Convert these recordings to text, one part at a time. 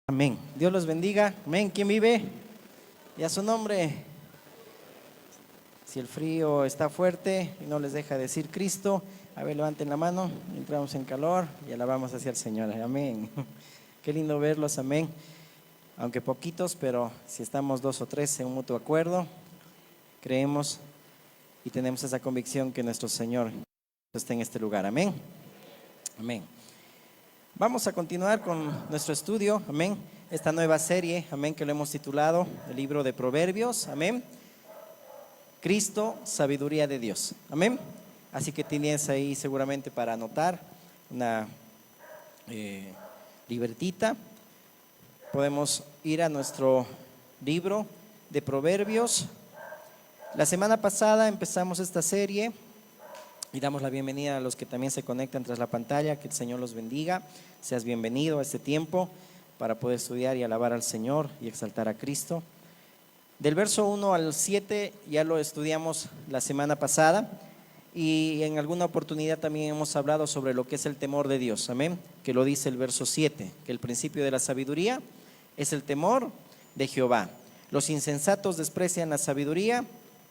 Amén. Dios los bendiga. Amén. ¿Quién vive? Y a su nombre. Si el frío está fuerte y no les deja decir Cristo, a ver, levanten la mano. Entramos en calor y alabamos hacia el Señor. Amén. Qué lindo verlos. Amén. Aunque poquitos, pero si estamos dos o tres en un mutuo acuerdo, creemos y tenemos esa convicción que nuestro Señor está en este lugar. Amén. Amén. Vamos a continuar con nuestro estudio, amén, esta nueva serie, amén, que lo hemos titulado el libro de Proverbios, amén, Cristo, sabiduría de Dios, amén. Así que tienes ahí seguramente para anotar una libretita. Podemos ir a nuestro libro de Proverbios. La semana pasada empezamos esta serie y damos la bienvenida a los que también se conectan tras la pantalla. Que el Señor los bendiga. Seas bienvenido a este tiempo para poder estudiar y alabar al Señor y exaltar a Cristo. Del verso 1 al 7 ya lo estudiamos la semana pasada y en alguna oportunidad también hemos hablado sobre lo que es el temor de Dios. Amén. Que lo dice el verso 7, que el principio de la sabiduría es el temor de Jehová. Los insensatos desprecian la sabiduría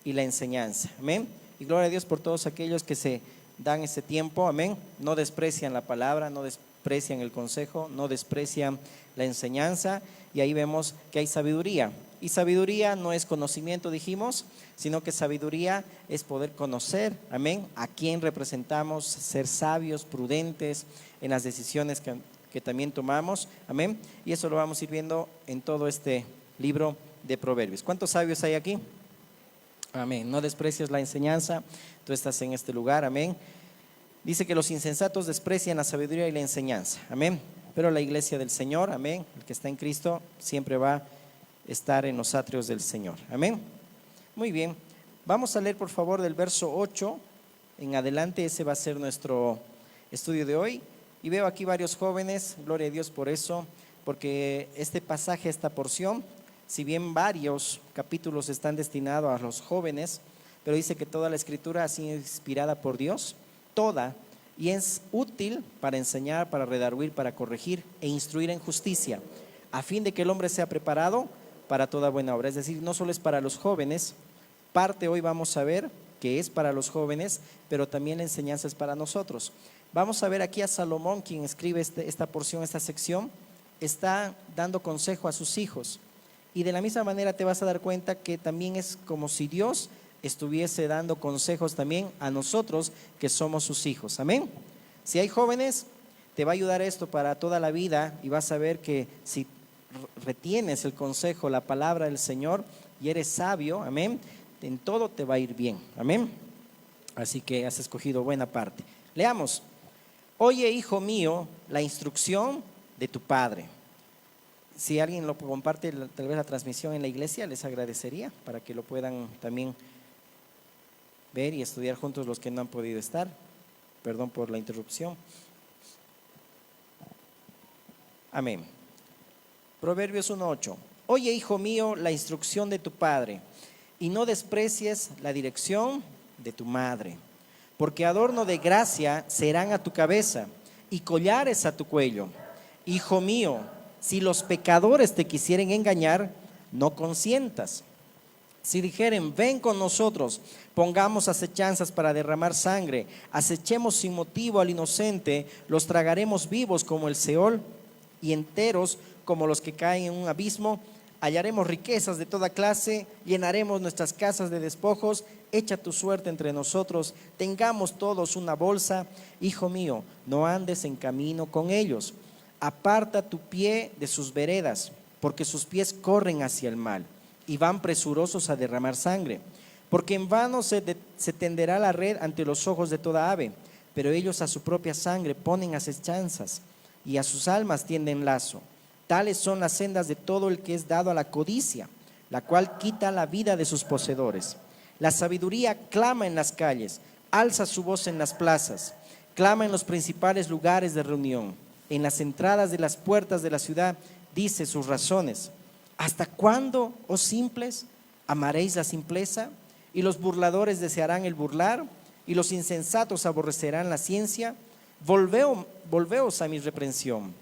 y la enseñanza. Amén. Y gloria a Dios por todos aquellos que se dan ese tiempo, amén. No desprecian la palabra, no desprecian el consejo, no desprecian la enseñanza. Y ahí vemos que hay sabiduría. Y sabiduría no es conocimiento, dijimos, sino que sabiduría es poder conocer, amén, a quién representamos, ser sabios, prudentes en las decisiones que también tomamos, amén. Y eso lo vamos a ir viendo en todo este libro de Proverbios. ¿Cuántos sabios hay aquí? Amén. No desprecies la enseñanza, tú estás en este lugar, amén. Dice que los insensatos desprecian la sabiduría y la enseñanza, amén. Pero la iglesia del Señor, amén, el que está en Cristo, siempre va a estar en los atrios del Señor, amén. Muy bien, vamos a leer por favor del verso 8 en adelante. Ese va a ser nuestro estudio de hoy. Y veo aquí varios jóvenes, gloria a Dios por eso, porque este pasaje, esta porción, si bien varios capítulos están destinados a los jóvenes, pero dice que toda la escritura ha sido inspirada por Dios, toda, y es útil para enseñar, para redarguir, para corregir e instruir en justicia, a fin de que el hombre sea preparado para toda buena obra. Es decir, no solo es para los jóvenes, parte hoy vamos a ver que es para los jóvenes, pero también la enseñanza es para nosotros. Vamos a ver aquí a Salomón, quien escribe esta porción, esta sección, está dando consejo a sus hijos. Y de la misma manera te vas a dar cuenta que también es como si Dios estuviese dando consejos también a nosotros que somos sus hijos. Amén. Si hay jóvenes, te va a ayudar esto para toda la vida y vas a ver que si retienes el consejo, la palabra del Señor y eres sabio, amén, en todo te va a ir bien. Amén. Así que has escogido buena parte. Leamos. Oye, hijo mío, la instrucción de tu padre. Si alguien lo comparte, tal vez la transmisión en la iglesia, les agradecería para que lo puedan también ver y estudiar juntos los que no han podido estar. Perdón por la interrupción. Amén. Proverbios 1:8. Oye, hijo mío, la instrucción de tu padre, y no desprecies la dirección de tu madre, porque adorno de gracia serán a tu cabeza y collares a tu cuello. Hijo mío, si los pecadores te quisieren engañar, no consientas. Si dijeren, ven con nosotros, pongamos acechanzas para derramar sangre, acechemos sin motivo al inocente, los tragaremos vivos como el Seol y enteros como los que caen en un abismo, hallaremos riquezas de toda clase, llenaremos nuestras casas de despojos, echa tu suerte entre nosotros, tengamos todos una bolsa. Hijo mío, no andes en camino con ellos. Aparta tu pie de sus veredas, porque sus pies corren hacia el mal y van presurosos a derramar sangre. Porque en vano se tenderá la red ante los ojos de toda ave, pero ellos a su propia sangre ponen acechanzas y a sus almas tienden lazo. Tales son las sendas de todo el que es dado a la codicia, la cual quita la vida de sus poseedores. La sabiduría clama en las calles, alza su voz en las plazas, clama en los principales lugares de reunión. En las entradas de las puertas de la ciudad dice sus razones. ¿Hasta cuándo, oh simples, amaréis la simpleza? Y los burladores desearán el burlar, y los insensatos aborrecerán la ciencia. Volveos a mi reprensión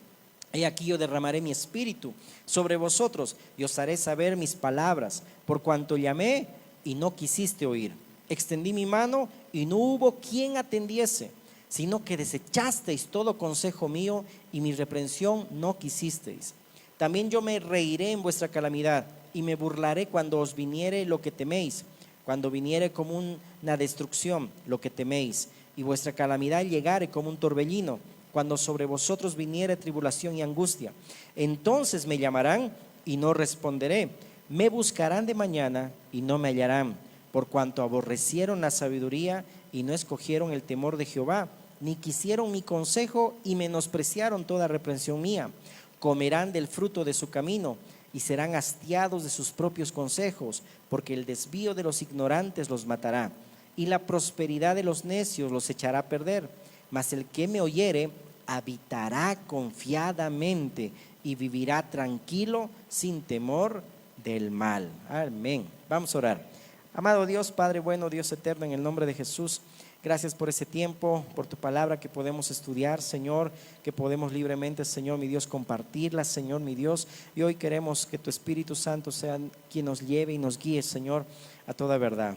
He aquí yo derramaré mi espíritu sobre vosotros y os haré saber mis palabras, por cuanto llamé y no quisiste oír. Extendí mi mano y no hubo quien atendiese, sino que desechasteis todo consejo mío y mi reprensión no quisisteis. También yo me reiré en vuestra calamidad y me burlaré cuando os viniere lo que teméis, cuando viniere como una destrucción lo que teméis, y vuestra calamidad llegare como un torbellino, cuando sobre vosotros viniere tribulación y angustia. Entonces me llamarán y no responderé, me buscarán de mañana y no me hallarán, por cuanto aborrecieron la sabiduría y no escogieron el temor de Jehová, ni quisieron mi consejo y menospreciaron toda reprensión mía. Comerán del fruto de su camino y serán hastiados de sus propios consejos, porque el desvío de los ignorantes los matará y la prosperidad de los necios los echará a perder. Mas el que me oyere habitará confiadamente y vivirá tranquilo sin temor del mal. Amén. Vamos a orar. Amado Dios, Padre bueno, Dios eterno, en el nombre de Jesús, gracias por ese tiempo, por tu palabra que podemos estudiar, Señor, que podemos libremente, Señor, mi Dios, compartirla, Señor, mi Dios. Y hoy queremos que tu Espíritu Santo sea quien nos lleve y nos guíe, Señor, a toda verdad.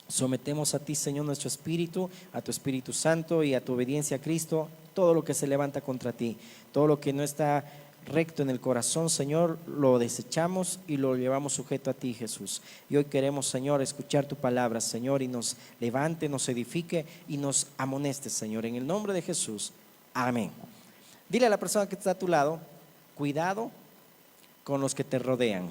Sometemos a ti, Señor, nuestro espíritu, a tu Espíritu Santo y a tu obediencia a Cristo, todo lo que se levanta contra ti, todo lo que no está recto en el corazón, Señor, lo desechamos y lo llevamos sujeto a ti, Jesús. Y hoy queremos, Señor, escuchar tu palabra, Señor, y nos levante, nos edifique y nos amoneste, Señor, en el nombre de Jesús. Amén. Dile a la persona que está a tu lado, cuidado con los que te rodean.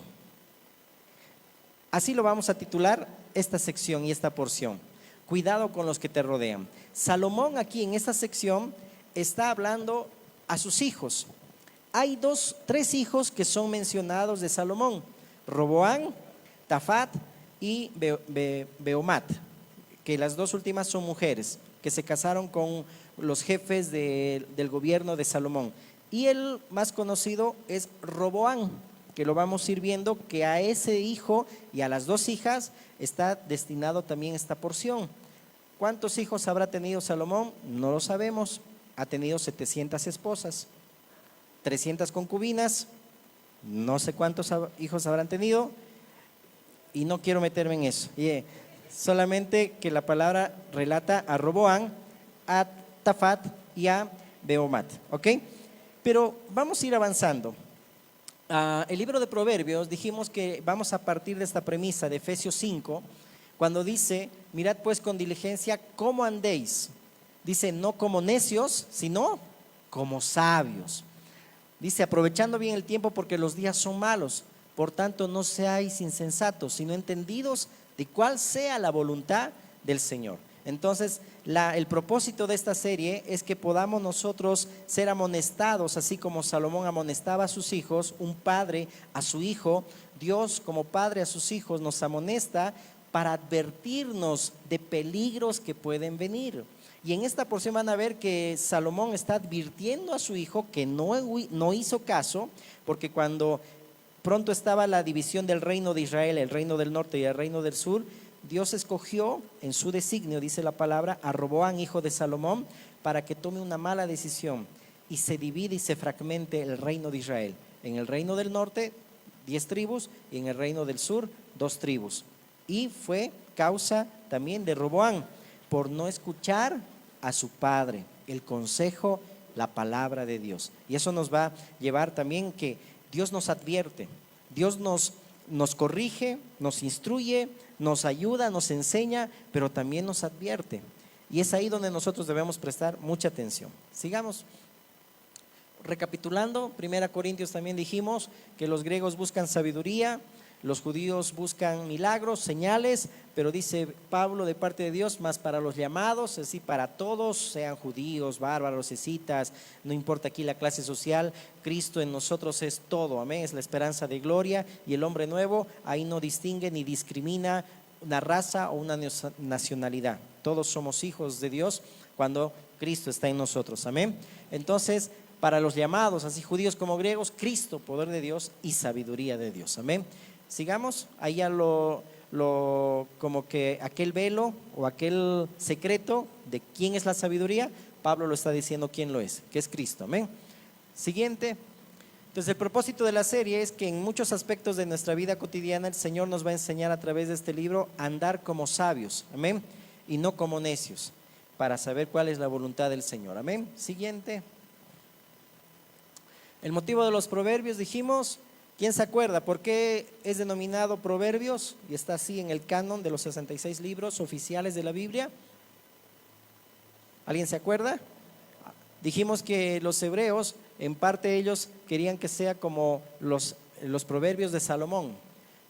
Así lo vamos a titular esta sección y esta porción. Cuidado con los que te rodean. Salomón aquí en esta sección está hablando a sus hijos. Hay tres hijos que son mencionados de Salomón: Roboán, Tafat y Beomat, que las dos últimas son mujeres que se casaron con los jefes del gobierno de Salomón. Y el más conocido es Roboán, que lo vamos a ir viendo, que a ese hijo y a las dos hijas está destinado también esta porción. ¿Cuántos hijos habrá tenido Salomón? No lo sabemos. Ha tenido 700 esposas, 300 concubinas, no sé cuántos hijos habrán tenido y no quiero meterme en eso. Solamente que la palabra relata a Roboán, a Tafat y a Beomat, ¿ok? Pero vamos a ir avanzando. El libro de Proverbios, dijimos que vamos a partir de esta premisa de Efesios 5, cuando dice: mirad pues con diligencia cómo andéis. Dice, no como necios, sino como sabios. Dice, aprovechando bien el tiempo porque los días son malos. Por tanto, no seáis insensatos, sino entendidos de cuál sea la voluntad del Señor. Entonces, el propósito de esta serie es que podamos nosotros ser amonestados, así como Salomón amonestaba a sus hijos, un padre a su hijo. Dios, como padre a sus hijos, nos amonesta para advertirnos de peligros que pueden venir. Y en esta porción van a ver que Salomón está advirtiendo a su hijo que no hizo caso, porque cuando pronto estaba la división del reino de Israel, el reino del norte y el reino del sur, Dios escogió en su designio, dice la palabra, a Roboán, hijo de Salomón, para que tome una mala decisión y se divide y se fragmente el reino de Israel. En el reino del norte, 10 tribus, y en el reino del sur, 2 tribus. Y fue causa también de Roboán, por no escuchar a su padre, el consejo, la palabra de Dios. Y eso nos va a llevar también que Dios nos advierte, Dios nos corrige, nos instruye, nos ayuda, nos enseña, pero también nos advierte. Y es ahí donde nosotros debemos prestar mucha atención. Sigamos. Recapitulando, 1 Corintios también dijimos que los griegos buscan sabiduría, los judíos buscan milagros, señales, pero dice Pablo de parte de Dios, más para los llamados, es decir, para todos, sean judíos, bárbaros, escitas, no importa aquí la clase social, Cristo en nosotros es todo, amén, es la esperanza de gloria, y el hombre nuevo ahí no distingue ni discrimina una raza o una nacionalidad. Todos somos hijos de Dios cuando Cristo está en nosotros, amén. Entonces, para los llamados, así judíos como griegos, Cristo, poder de Dios y sabiduría de Dios, amén. Sigamos, ahí ya como que aquel velo o aquel secreto de quién es la sabiduría, Pablo lo está diciendo quién lo es, que es Cristo, amén. Siguiente. Entonces el propósito de la serie es que en muchos aspectos de nuestra vida cotidiana el Señor nos va a enseñar a través de este libro a andar como sabios, amén, y no como necios, para saber cuál es la voluntad del Señor, amén. Siguiente. El motivo de los proverbios, dijimos, ¿quién se acuerda por qué es denominado proverbios? Y está así en el canon de los 66 libros oficiales de la Biblia. ¿Alguien se acuerda? Dijimos que los hebreos, en parte ellos querían que sea como los proverbios de Salomón,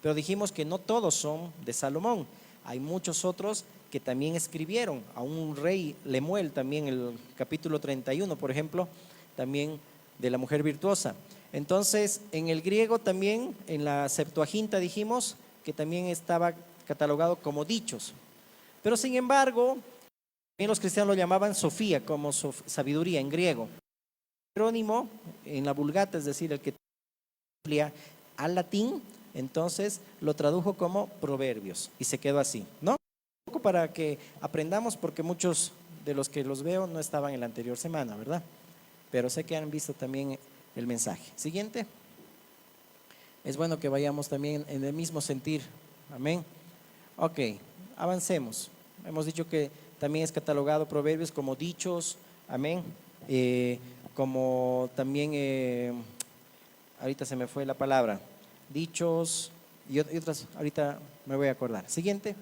pero dijimos que no todos son de Salomón. Hay muchos otros que también escribieron, a un rey Lemuel también, el capítulo 31, por ejemplo, también de la mujer virtuosa. Entonces, en el griego también, en la Septuaginta dijimos que también estaba catalogado como dichos, pero sin embargo, también los cristianos lo llamaban Sofía, como sabiduría en griego. Jerónimo, en la Vulgata, es decir, el que amplía al latín, entonces lo tradujo como proverbios y se quedó así, ¿no? Un poco para que aprendamos, porque muchos de los que los veo no estaban en la anterior semana, ¿verdad? Pero sé que han visto también el mensaje. Siguiente. Es bueno que vayamos también en el mismo sentir, amén. Ok, avancemos. Hemos dicho que también es catalogado proverbios como dichos, amén, como también, ahorita se me fue la palabra, dichos y otras, ahorita me voy a acordar. Siguiente,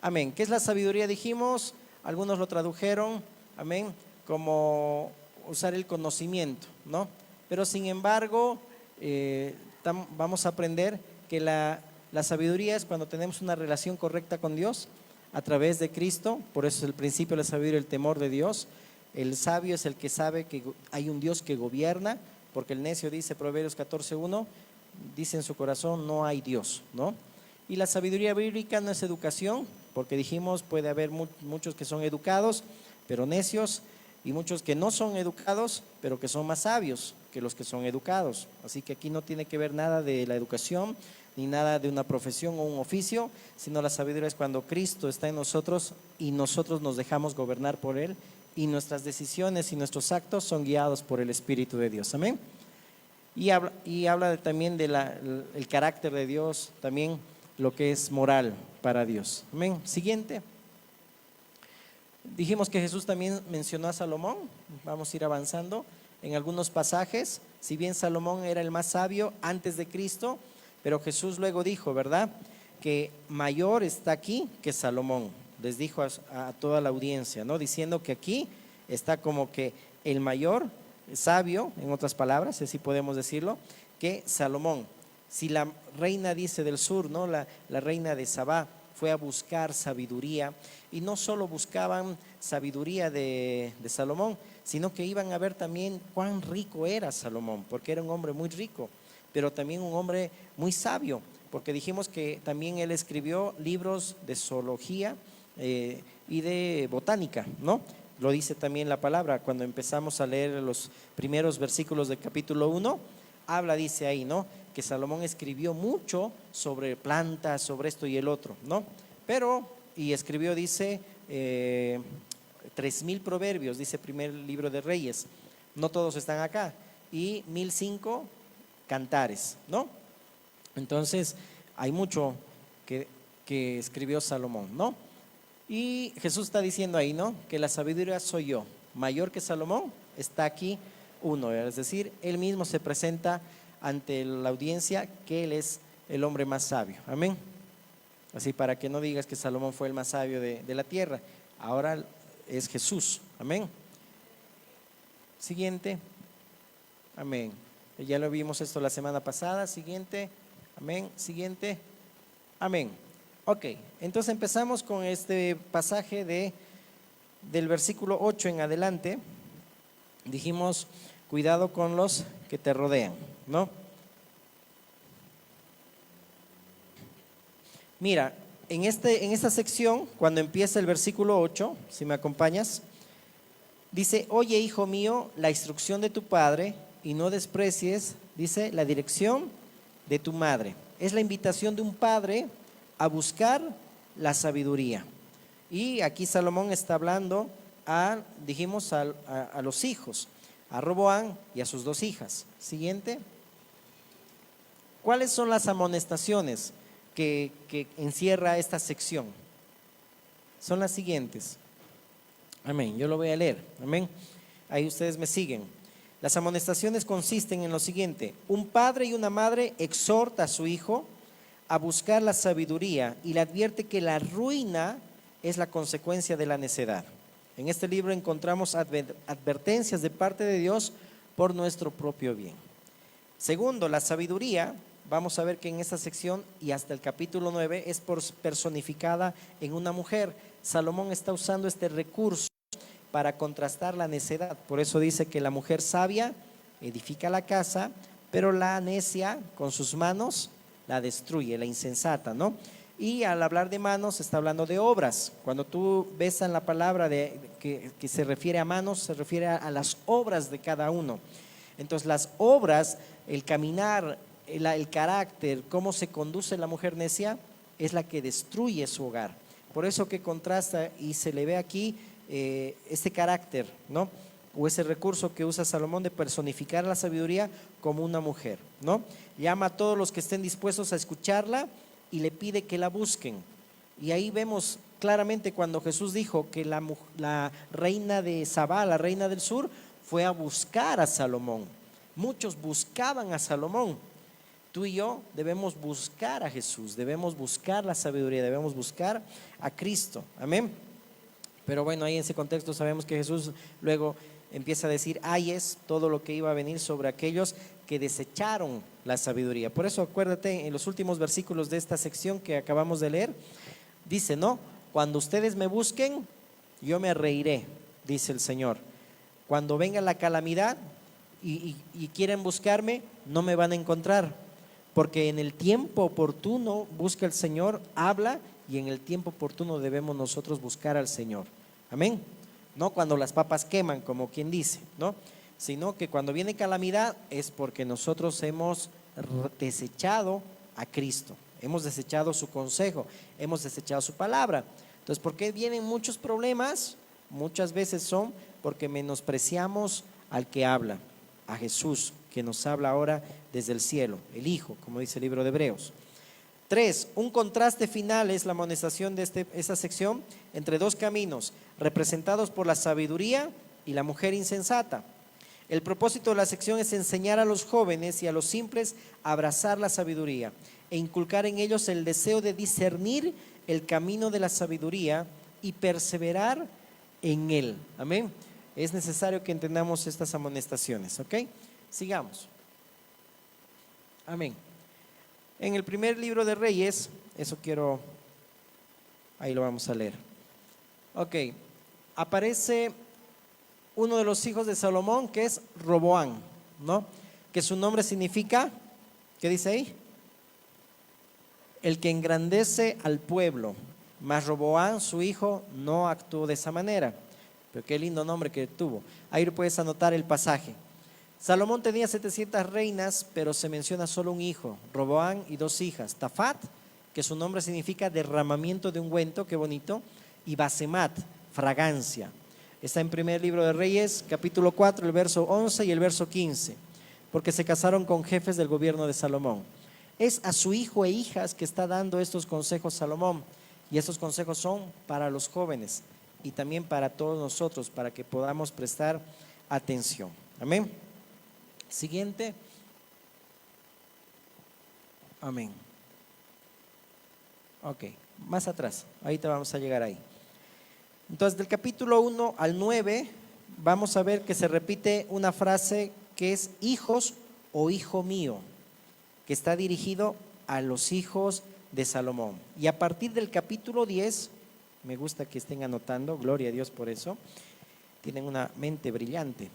amén. ¿Qué es la sabiduría? Dijimos, algunos lo tradujeron, amén, como usar el conocimiento, ¿no? Pero sin embargo, vamos a aprender que la sabiduría es cuando tenemos una relación correcta con Dios, a través de Cristo. Por eso es el principio de la sabiduría, el temor de Dios. El sabio es el que sabe que hay un Dios que gobierna, porque el necio dice, Proverbios 14:1, dice en su corazón, no hay Dios, ¿no? Y la sabiduría bíblica no es educación, porque dijimos, puede haber muchos que son educados, pero necios, y muchos que no son educados, pero que son más sabios que los que son educados. Así que aquí no tiene que ver nada de la educación, ni nada de una profesión o un oficio, sino la sabiduría es cuando Cristo está en nosotros y nosotros nos dejamos gobernar por Él, y nuestras decisiones y nuestros actos son guiados por el Espíritu de Dios, amén. Y habla también del carácter de Dios, también lo que es moral para Dios, amén. Siguiente. Dijimos que Jesús también mencionó a Salomón. Vamos a ir avanzando en algunos pasajes. Si bien Salomón era el más sabio antes de Cristo, pero Jesús luego dijo, ¿verdad?, que mayor está aquí que Salomón. Les dijo a toda la audiencia, ¿no?, diciendo que aquí está como que el mayor sabio, en otras palabras, así podemos decirlo, que Salomón. Si la reina, dice, del sur, ¿no?, la reina de Sabá, fue a buscar sabiduría, y no solo buscaban sabiduría de Salomón, sino que iban a ver también cuán rico era Salomón, porque era un hombre muy rico, pero también un hombre muy sabio, porque dijimos que también él escribió libros de zoología y de botánica, ¿no? Lo dice también la palabra, cuando empezamos a leer los primeros versículos del capítulo 1, habla, dice ahí, ¿no?, que Salomón escribió mucho sobre plantas, sobre esto y el otro, ¿no? Pero, y escribió, dice, 3000 proverbios, dice primer libro de Reyes, no todos están acá, y 1005 cantares, ¿no? Entonces, hay mucho que escribió Salomón, ¿no? Y Jesús está diciendo ahí, ¿no?, que la sabiduría soy yo, mayor que Salomón, está aquí uno, es decir, él mismo se presenta ante la audiencia que él es el hombre más sabio, amén. Así, para que no digas que Salomón fue el más sabio de la tierra, ahora es Jesús, amén. Siguiente, amén. Ya lo vimos esto la semana pasada. Siguiente, amén. Siguiente, amén. Ok, entonces empezamos con este pasaje del versículo 8 en adelante. Dijimos, cuidado con los que te rodean, ¿no? Mira, en esta sección, cuando empieza el versículo 8, si me acompañas, dice, oye, hijo mío, la instrucción de tu padre y no desprecies, dice, la dirección de tu madre. Es la invitación de un padre a buscar la sabiduría. Y aquí Salomón está hablando dijimos, a los hijos. a Roboam y a sus 2 hijas. Siguiente. ¿Cuáles son las amonestaciones que encierra esta sección? Son las siguientes. Amén. Yo lo voy a leer. Amén. Ahí ustedes me siguen. Las amonestaciones consisten en lo siguiente: un padre y una madre exhorta a su hijo a buscar la sabiduría y le advierte que la ruina es la consecuencia de la necedad. En este libro encontramos advertencias de parte de Dios por nuestro propio bien. Segundo, la sabiduría, vamos a ver que en esta sección y hasta el capítulo 9 es personificada en una mujer. Salomón está usando este recurso para contrastar la necedad. Por eso dice que la mujer sabia edifica la casa, pero la necia con sus manos la destruye, la insensata, ¿no? Y al hablar de manos está hablando de obras. Cuando tú ves en la palabra que se refiere a manos, se refiere a las obras de cada uno. Entonces las obras, el caminar, el carácter, cómo se conduce la mujer necia, es la que destruye su hogar. Por eso que contrasta y se le ve aquí este carácter, ¿no? O ese recurso que usa Salomón de personificar la sabiduría como una mujer, ¿no? Llama a todos los que estén dispuestos a escucharla y le pide que la busquen. Y ahí vemos claramente cuando Jesús dijo que la reina de Sabá, la reina del sur, fue a buscar a Salomón. Muchos buscaban a Salomón. Tú y yo debemos buscar a Jesús, debemos buscar la sabiduría, debemos buscar a Cristo. Amén. Pero bueno, ahí en ese contexto sabemos que Jesús luego empieza a decir: ay es todo lo que iba a venir sobre aquellos que desecharon la sabiduría. Por eso acuérdate, en los últimos versículos de esta sección que acabamos de leer, dice, ¿no? Cuando ustedes me busquen, yo me reiré, dice el Señor. Cuando venga la calamidad y quieren buscarme, no me van a encontrar, porque en el tiempo oportuno busca el Señor, habla, y en el tiempo oportuno debemos nosotros buscar al Señor. Amén. No cuando las papas queman, como quien dice, ¿no? Sino que cuando viene calamidad es porque nosotros hemos desechado a Cristo, hemos desechado su consejo, hemos desechado su palabra. Entonces, ¿por qué vienen muchos problemas? Muchas veces son porque menospreciamos al que habla, a Jesús, que nos habla ahora desde el cielo, el Hijo, como dice el libro de Hebreos. 3, un contraste final es la amonestación de esta sección entre 2 caminos, representados por la sabiduría y la mujer insensata. El propósito de la sección es enseñar a los jóvenes y a los simples a abrazar la sabiduría e inculcar en ellos el deseo de discernir el camino de la sabiduría y perseverar en él. Amén. Es necesario que entendamos estas amonestaciones, ¿ok? Sigamos. Amén. En el primer libro de Reyes, ahí lo vamos a leer. Ok, aparece uno de los hijos de Salomón, que es Roboam, ¿no? Que su nombre significa, ¿qué dice ahí? El que engrandece al pueblo. Mas Roboam, su hijo, no actuó de esa manera. Pero qué lindo nombre que tuvo. Ahí puedes anotar el pasaje. Salomón tenía 700 reinas, pero se menciona solo un hijo, Roboam, y 2 hijas, Tafat, que su nombre significa derramamiento de ungüento, qué bonito, y Basemat, fragancia. Está en primer libro de Reyes, capítulo 4, el verso 11 y el verso 15, porque se casaron con jefes del gobierno de Salomón. Es a su hijo e hijas que está dando estos consejos Salomón, y estos consejos son para los jóvenes y también para todos nosotros, para que podamos prestar atención. Amén. Siguiente. Amén. Ok, más atrás, ahorita vamos a llegar ahí. Entonces, del capítulo 1 al 9, vamos a ver que se repite una frase que es hijos o hijo mío, que está dirigido a los hijos de Salomón. Y a partir del capítulo 10, me gusta que estén anotando, gloria a Dios por eso, tienen una mente brillante.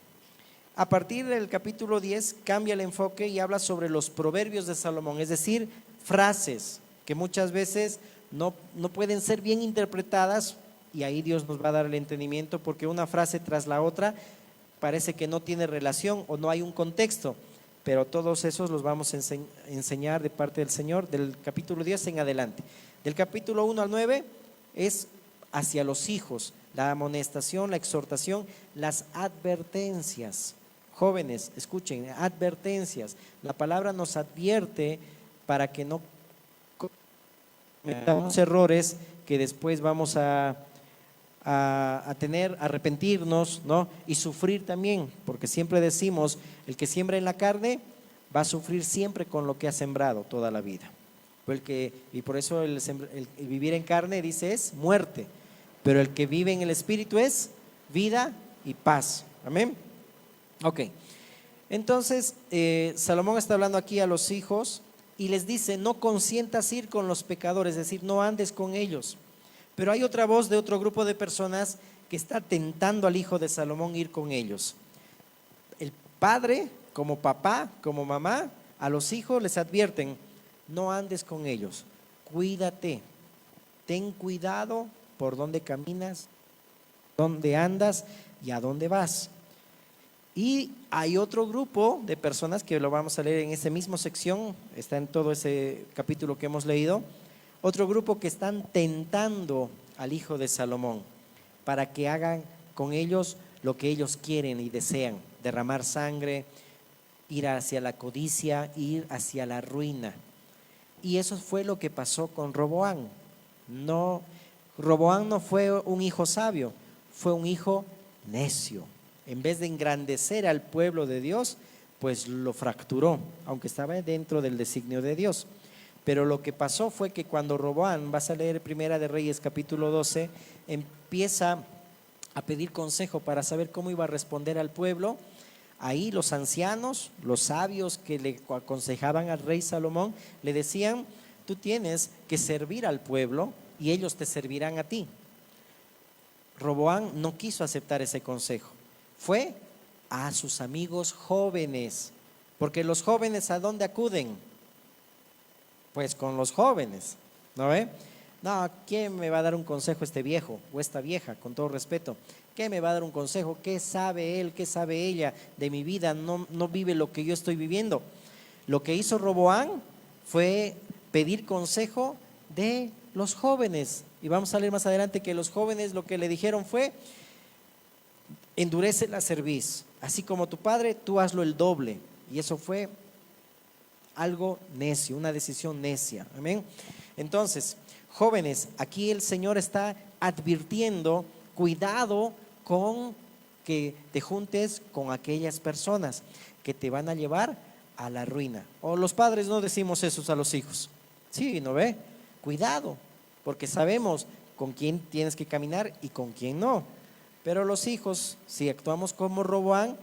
A partir del capítulo 10 cambia el enfoque y habla sobre los proverbios de Salomón, es decir, frases que muchas veces no pueden ser bien interpretadas, y ahí Dios nos va a dar el entendimiento, porque una frase tras la otra parece que no tiene relación o no hay un contexto, pero todos esos los vamos a enseñar de parte del Señor del capítulo 10 en adelante. Del capítulo 1 al 9 es hacia los hijos, la amonestación, la exhortación, las advertencias. Jóvenes, escuchen, advertencias. La palabra nos advierte para que no cometamos errores que después vamos a arrepentirnos, ¿no? Y sufrir también, porque siempre decimos, el que siembra en la carne va a sufrir siempre con lo que ha sembrado toda la vida. Y por eso el vivir en carne, dice, es muerte, pero el que vive en el Espíritu es vida y paz. Amén. Ok, entonces Salomón está hablando aquí a los hijos y les dice, no consientas ir con los pecadores, es decir, no andes con ellos. Pero hay otra voz de otro grupo de personas que está tentando al hijo de Salomón ir con ellos. El padre, como papá, como mamá, a los hijos les advierten, no andes con ellos, cuídate, ten cuidado por dónde caminas, dónde andas y a dónde vas. Y hay otro grupo de personas que lo vamos a leer en esa misma sección, está en todo ese capítulo que hemos leído. Otro grupo que están tentando al hijo de Salomón para que hagan con ellos lo que ellos quieren y desean, derramar sangre, ir hacia la codicia, ir hacia la ruina. Y eso fue lo que pasó con Roboam. Roboam no fue un hijo sabio, fue un hijo necio. En vez de engrandecer al pueblo de Dios, pues lo fracturó, aunque estaba dentro del designio de Dios. Pero lo que pasó fue que cuando Roboam, vas a leer Primera de Reyes capítulo 12, empieza a pedir consejo para saber cómo iba a responder al pueblo. Ahí los ancianos, los sabios que le aconsejaban al rey Salomón, le decían, tú tienes que servir al pueblo y ellos te servirán a ti. Roboam no quiso aceptar ese consejo, fue a sus amigos jóvenes, porque los jóvenes ¿a dónde acuden? Pues con los jóvenes, ¿no ve? No, ¿quién me va a dar un consejo este viejo o esta vieja? Con todo respeto, ¿qué me va a dar un consejo? ¿Qué sabe él? ¿Qué sabe ella de mi vida? No vive lo que yo estoy viviendo. Lo que hizo Roboam fue pedir consejo de los jóvenes. Y vamos a leer más adelante que los jóvenes lo que le dijeron fue, endurece la cerviz, así como tu padre, tú hazlo el doble. Y eso fue algo necio, una decisión necia. Amén. Entonces, jóvenes, aquí el Señor está advirtiendo, cuidado con que te juntes con aquellas personas que te van a llevar a la ruina. O los padres no decimos eso a los hijos. Sí, ¿no ve? Cuidado, porque sabemos con quién tienes que caminar y con quién no. Pero los hijos, si actuamos como Roboam,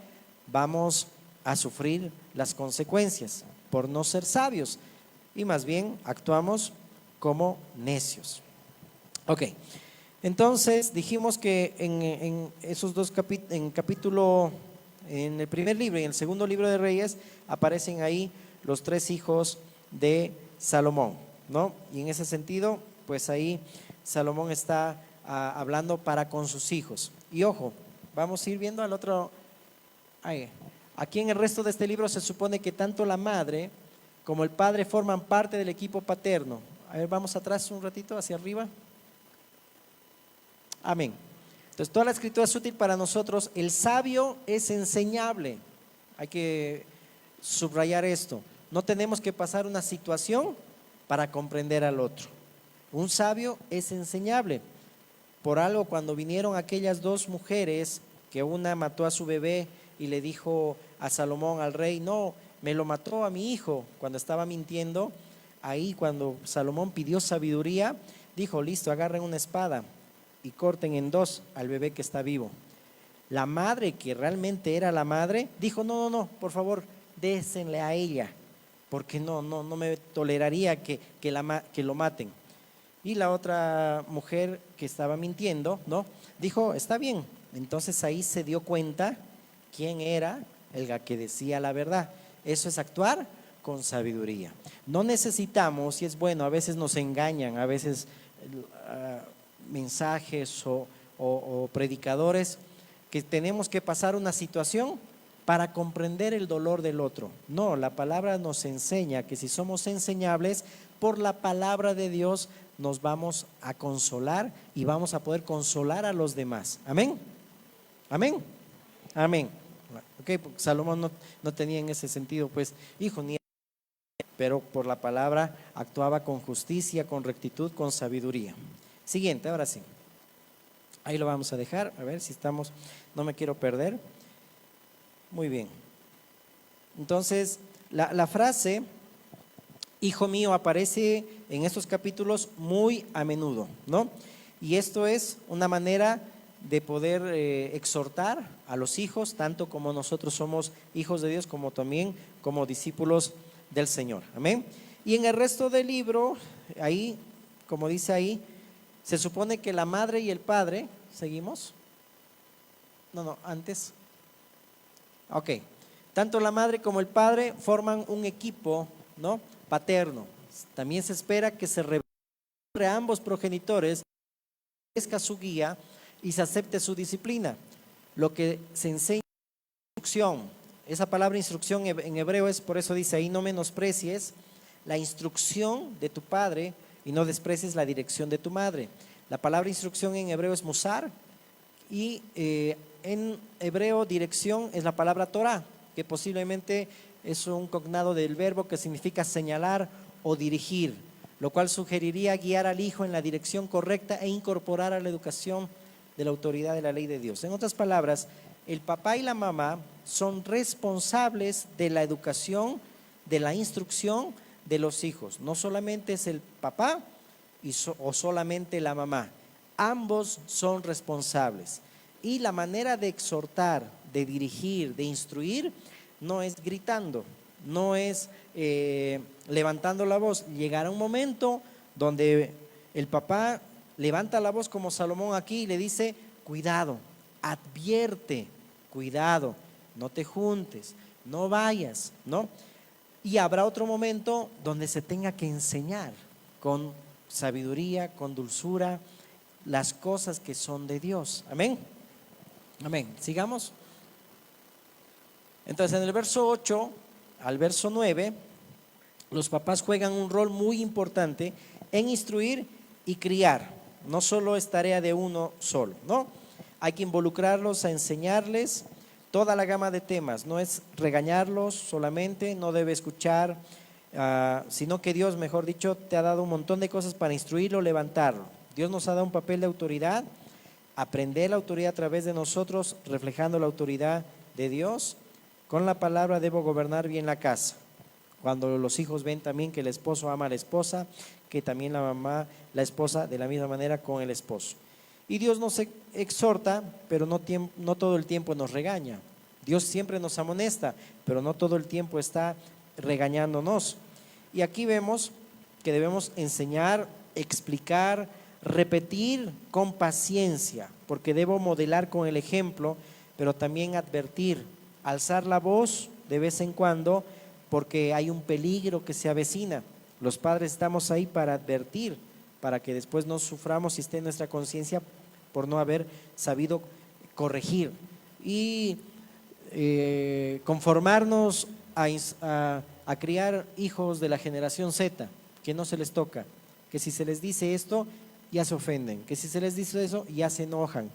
vamos a sufrir las consecuencias por no ser sabios y más bien actuamos como necios. Ok, entonces dijimos que en esos dos capítulo, en el primer libro y en el segundo libro de Reyes, aparecen ahí los tres hijos de Salomón, ¿no? Y en ese sentido, pues ahí Salomón está hablando para con sus hijos. Y ojo, vamos a ir viendo al otro. Aquí en el resto de este libro se supone que tanto la madre como el padre forman parte del equipo paterno. A ver, vamos atrás un ratito, hacia arriba. Amén. Entonces, toda la escritura es útil para nosotros. El sabio es enseñable. Hay que subrayar esto. No tenemos que pasar una situación para comprender al otro. Un sabio es enseñable. Por algo, cuando vinieron aquellas dos mujeres, que una mató a su bebé y le dijo a Salomón, al rey, no, me lo mató a mi hijo cuando estaba mintiendo. Ahí cuando Salomón pidió sabiduría, dijo, listo, agarren una espada y corten en dos al bebé que está vivo. La madre, que realmente era la madre, dijo, no, por favor, désenle a ella, porque no me toleraría que lo maten. Y la otra mujer que estaba mintiendo, ¿no? Dijo, está bien. Entonces ahí se dio cuenta quién era el que decía la verdad. Eso es actuar con sabiduría. No necesitamos, y es bueno, a veces nos engañan, a veces mensajes o predicadores, que tenemos que pasar una situación para comprender el dolor del otro. No, la palabra nos enseña que si somos enseñables, por la palabra de Dios nos vamos a consolar y vamos a poder consolar a los demás. Amén. Amén. Amén. Ok, porque Salomón no tenía en ese sentido, pues, hijo ni, pero por la palabra actuaba con justicia, con rectitud, con sabiduría. Siguiente, ahora sí. Ahí lo vamos a dejar, a ver si estamos, no me quiero perder. Muy bien. Entonces, la frase, hijo mío, aparece en estos capítulos muy a menudo, ¿no? Y esto es una manera de poder exhortar a los hijos, tanto como nosotros somos hijos de Dios, como también como discípulos del Señor. Amén. Y en el resto del libro, ahí, como dice ahí, se supone que la madre y el padre, ¿seguimos? No, antes. Ok. Tanto la madre como el padre forman un equipo, ¿no? Paterno. También se espera que se revele a ambos progenitores, ofrezca su guía y se acepte su disciplina. Lo que se enseña es instrucción. Esa palabra instrucción en hebreo es, por eso dice ahí, no menosprecies la instrucción de tu padre y no desprecies la dirección de tu madre. La palabra instrucción en hebreo es musar y en hebreo dirección es la palabra Torah, que posiblemente es un cognado del verbo que significa señalar o dirigir, lo cual sugeriría guiar al hijo en la dirección correcta e incorporar a la educación de la autoridad de la ley de Dios. En otras palabras, el papá y la mamá son responsables de la educación, de la instrucción de los hijos. No solamente es el papá o solamente la mamá, ambos son responsables. Y la manera de exhortar, de dirigir, de instruir, no es gritando, no es levantando la voz. Llegará un momento donde el papá levanta la voz como Salomón aquí y le dice, cuidado, advierte, cuidado, no te juntes, no vayas, ¿no? Y habrá otro momento donde se tenga que enseñar con sabiduría, con dulzura, las cosas que son de Dios. Amén. Amén. Sigamos. Entonces, en el verso 8 al verso 9, los papás juegan un rol muy importante en instruir y criar. No solo es tarea de uno solo, ¿no? Hay que involucrarlos a enseñarles toda la gama de temas. No es regañarlos solamente, no debe escuchar, sino que Dios, mejor dicho, te ha dado un montón de cosas para instruirlo, levantarlo. Dios nos ha dado un papel de autoridad, aprender la autoridad a través de nosotros, reflejando la autoridad de Dios. Con la palabra debo gobernar bien la casa. Cuando los hijos ven también que el esposo ama a la esposa, que también la mamá, la esposa, de la misma manera con el esposo. Y Dios nos exhorta, pero no todo el tiempo nos regaña. Dios siempre nos amonesta, pero no todo el tiempo está regañándonos. Y aquí vemos que debemos enseñar, explicar, repetir con paciencia, porque debo modelar con el ejemplo, pero también advertir, alzar la voz de vez en cuando, porque hay un peligro que se avecina. Los padres estamos ahí para advertir, para que después no suframos y esté en nuestra conciencia por no haber sabido corregir. Y conformarnos a criar hijos de la generación Z, que no se les toca, que si se les dice esto, ya se ofenden, que si se les dice eso, ya se enojan.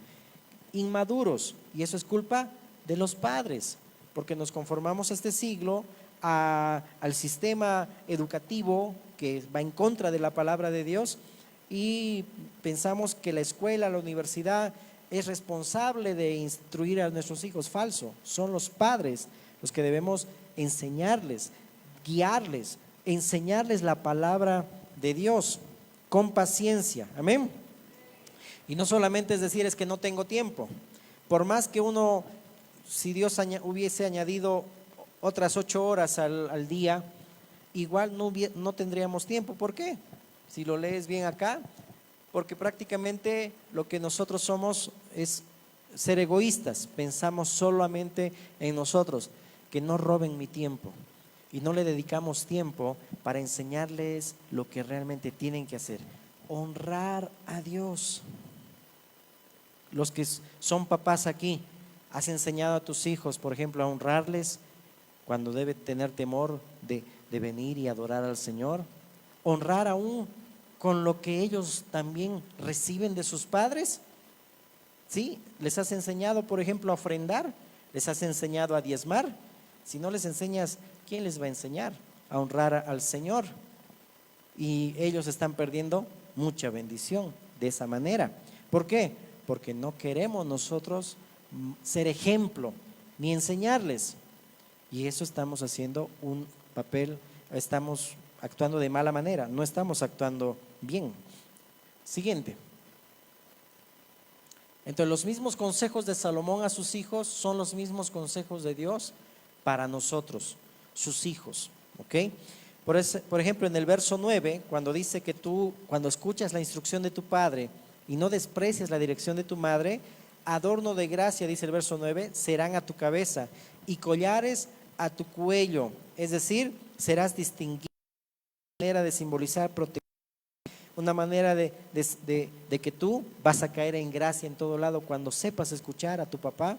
Inmaduros, y eso es culpa de los padres, porque nos conformamos a este siglo, al sistema educativo que va en contra de la palabra de Dios, y pensamos que la escuela, la universidad es responsable de instruir a nuestros hijos. Falso, son los padres los que debemos enseñarles, guiarles, enseñarles la palabra de Dios con paciencia. Amén. Y no solamente es decir, es que no tengo tiempo. Por más que uno, si Dios hubiese añadido otras 8 horas al día, igual no tendríamos tiempo. ¿Por qué? Si lo lees bien acá, porque prácticamente lo que nosotros somos es ser egoístas, pensamos solamente en nosotros, que no roben mi tiempo, y no le dedicamos tiempo para enseñarles lo que realmente tienen que hacer, honrar a Dios. Los que son papás aquí, ¿has enseñado a tus hijos, por ejemplo, a honrarles cuando debe tener temor de venir y adorar al Señor? Honrar aún con lo que ellos también reciben de sus padres. ¿Sí? ¿Les has enseñado, por ejemplo, a ofrendar ¿Les has enseñado a diezmar? Si no les enseñas, ¿quién les va a enseñar a honrar al Señor? Y ellos están perdiendo mucha bendición de esa manera. ¿Por qué? Porque no queremos nosotros ser ejemplo ni enseñarles. Y eso estamos haciendo un papel, estamos actuando de mala manera, no estamos actuando bien. Siguiente. Entonces, los mismos consejos de Salomón a sus hijos son los mismos consejos de Dios para nosotros, sus hijos. ¿Ok? Por ejemplo, en el verso 9, cuando dice que tú, cuando escuchas la instrucción de tu padre y no desprecias la dirección de tu madre, adorno de gracia, dice el verso 9, serán a tu cabeza y collares a tu cuello. Es decir, serás distinguido, una manera de simbolizar protección, una manera de que tú vas a caer en gracia en todo lado cuando sepas escuchar a tu papá,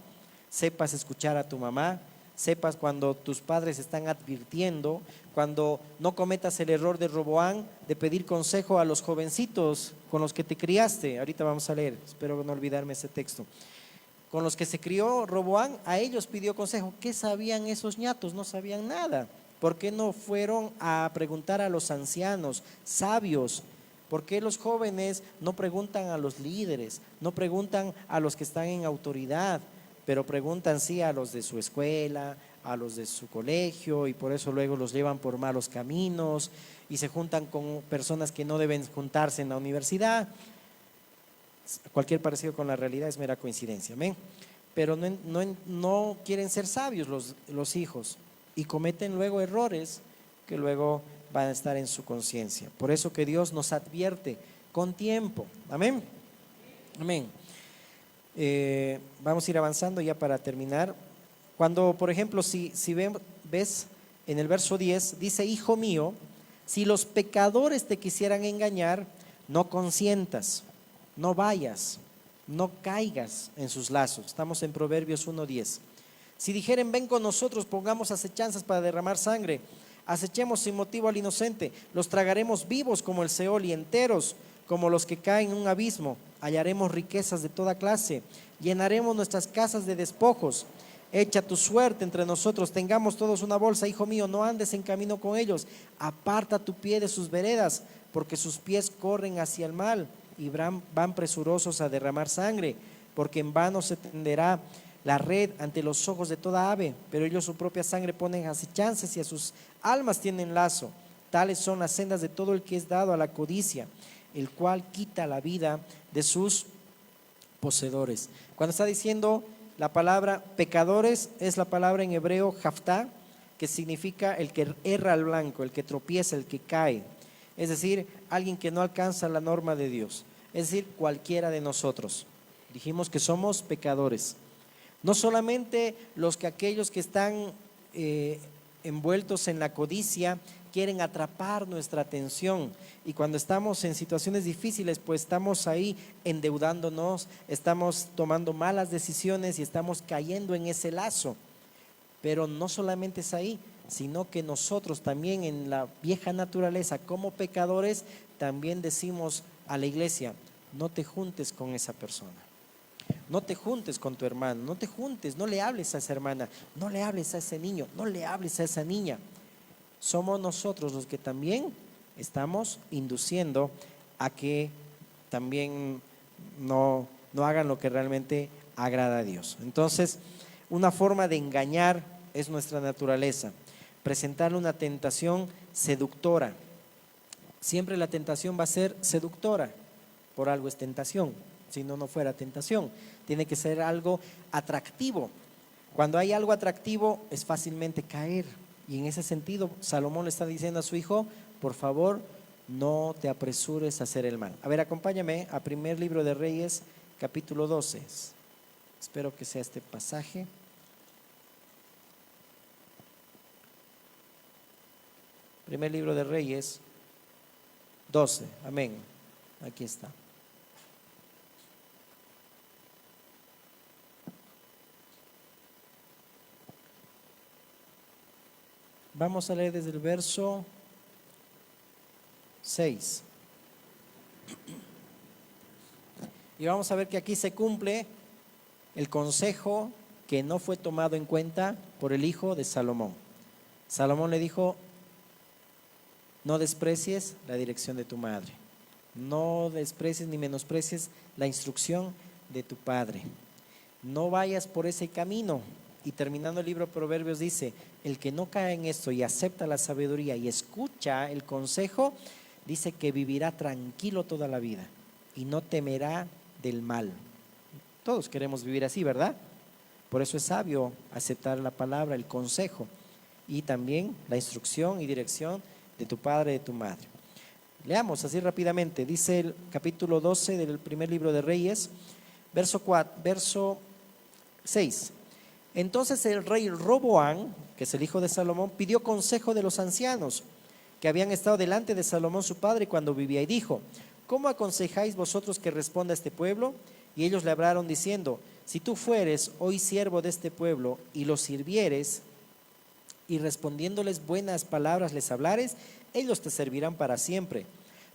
sepas escuchar a tu mamá, sepas cuando tus padres están advirtiendo, cuando no cometas el error de Roboán de pedir consejo a los jovencitos con los que te criaste. Ahorita vamos a leer, espero no olvidarme ese texto. Con los que se crió Roboán, a ellos pidió consejo. ¿Qué sabían esos ñatos? No sabían nada. ¿Por qué no fueron a preguntar a los ancianos, sabios? ¿Por qué los jóvenes no preguntan a los líderes, no preguntan a los que están en autoridad, pero preguntan sí a los de su escuela, a los de su colegio, y por eso luego los llevan por malos caminos y se juntan con personas que no deben juntarse en la universidad? Cualquier parecido con la realidad es mera coincidencia, ¿ven? Pero no quieren ser sabios los hijos y cometen luego errores que luego van a estar en su conciencia. Por eso que Dios nos advierte con tiempo. Amén. Amén. Vamos a ir avanzando ya para terminar. Cuando, por ejemplo, si ves en el verso 10, dice: hijo mío, si los pecadores te quisieran engañar, no consientas, no vayas, no caigas en sus lazos. Estamos en Proverbios 1:10. Si dijeren: ven con nosotros, pongamos acechanzas para derramar sangre, acechemos sin motivo al inocente, los tragaremos vivos como el Seol y enteros como los que caen en un abismo. Hallaremos riquezas de toda clase, llenaremos nuestras casas de despojos. Echa tu suerte entre nosotros, tengamos todos una bolsa. Hijo mío, no andes en camino con ellos, aparta tu pie de sus veredas, porque sus pies corren hacia el mal y van presurosos a derramar sangre, porque en vano se tenderá la red ante los ojos de toda ave, pero ellos su propia sangre ponen acechanzas y a sus almas tienen lazo. Tales son las sendas de todo el que es dado a la codicia, el cual quita la vida de sus poseedores. Cuando está diciendo la palabra pecadores, es la palabra en hebreo jaftá, que significa el que erra al blanco, el que tropieza, el que cae. Es decir, alguien que no alcanza la norma de Dios. Es decir, cualquiera de nosotros. Dijimos que somos pecadores. No solamente aquellos que están envueltos en la codicia quieren atrapar nuestra atención, y cuando estamos en situaciones difíciles, pues estamos ahí endeudándonos, estamos tomando malas decisiones y estamos cayendo en ese lazo. Pero no solamente es ahí, sino que nosotros también en la vieja naturaleza como pecadores también decimos a la iglesia: no te juntes con esa persona, no te juntes con tu hermano, no te juntes, no le hables a esa hermana, no le hables a ese niño, no le hables a esa niña. Somos nosotros los que también estamos induciendo a que también no hagan lo que realmente agrada a Dios. Entonces, una forma de engañar es nuestra naturaleza, presentarle una tentación seductora. Siempre la tentación va a ser seductora, por algo es tentación, si no, no fuera tentación. Tiene que ser algo atractivo. Cuando hay algo atractivo es fácilmente caer, y en ese sentido Salomón le está diciendo a su hijo: por favor, no te apresures a hacer el mal. A ver, acompáñame a primer libro de Reyes, capítulo 12. Espero que sea este pasaje. Primer libro de Reyes 12, amén. Aquí está. Vamos a leer desde el verso 6. Y vamos a ver que aquí se cumple el consejo que no fue tomado en cuenta por el hijo de Salomón. Salomón le dijo: no desprecies la dirección de tu madre, no desprecies ni menosprecies la instrucción de tu padre, no vayas por ese camino. Y terminando el libro de Proverbios dice: el que no cae en esto y acepta la sabiduría y escucha el consejo, dice que vivirá tranquilo toda la vida y no temerá del mal. Todos queremos vivir así, ¿verdad? Por eso es sabio aceptar la palabra, el consejo y también la instrucción y dirección de tu padre y de tu madre. Leamos así rápidamente. Dice el capítulo 12 del primer libro de Reyes, verso 6. Entonces el rey Roboán, que es el hijo de Salomón, pidió consejo de los ancianos que habían estado delante de Salomón su padre cuando vivía, y dijo: ¿cómo aconsejáis vosotros que responda a este pueblo? Y ellos le hablaron diciendo: si tú fueres hoy siervo de este pueblo y los sirvieres, y respondiéndoles buenas palabras les hablares, ellos te servirán para siempre.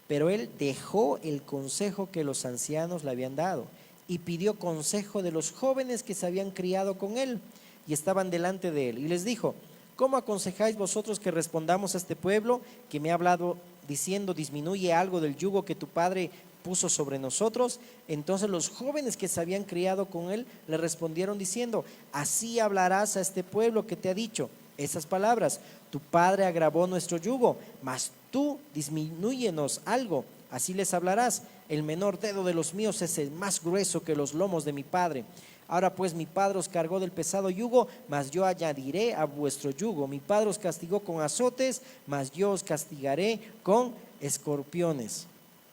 Pero él dejó el consejo que los ancianos le habían dado y pidió consejo de los jóvenes que se habían criado con él y estaban delante de él. Y les dijo: ¿cómo aconsejáis vosotros que respondamos a este pueblo que me ha hablado diciendo: disminuye algo del yugo que tu padre puso sobre nosotros? Entonces los jóvenes que se habían criado con él le respondieron diciendo: así hablarás a este pueblo que te ha dicho esas palabras: tu padre agravó nuestro yugo, mas tú disminúyenos algo. Así les hablarás: el menor dedo de los míos es el más grueso que los lomos de mi padre. Ahora pues mi padre os cargó del pesado yugo, mas yo añadiré a vuestro yugo. Mi padre os castigó con azotes, mas yo os castigaré con escorpiones.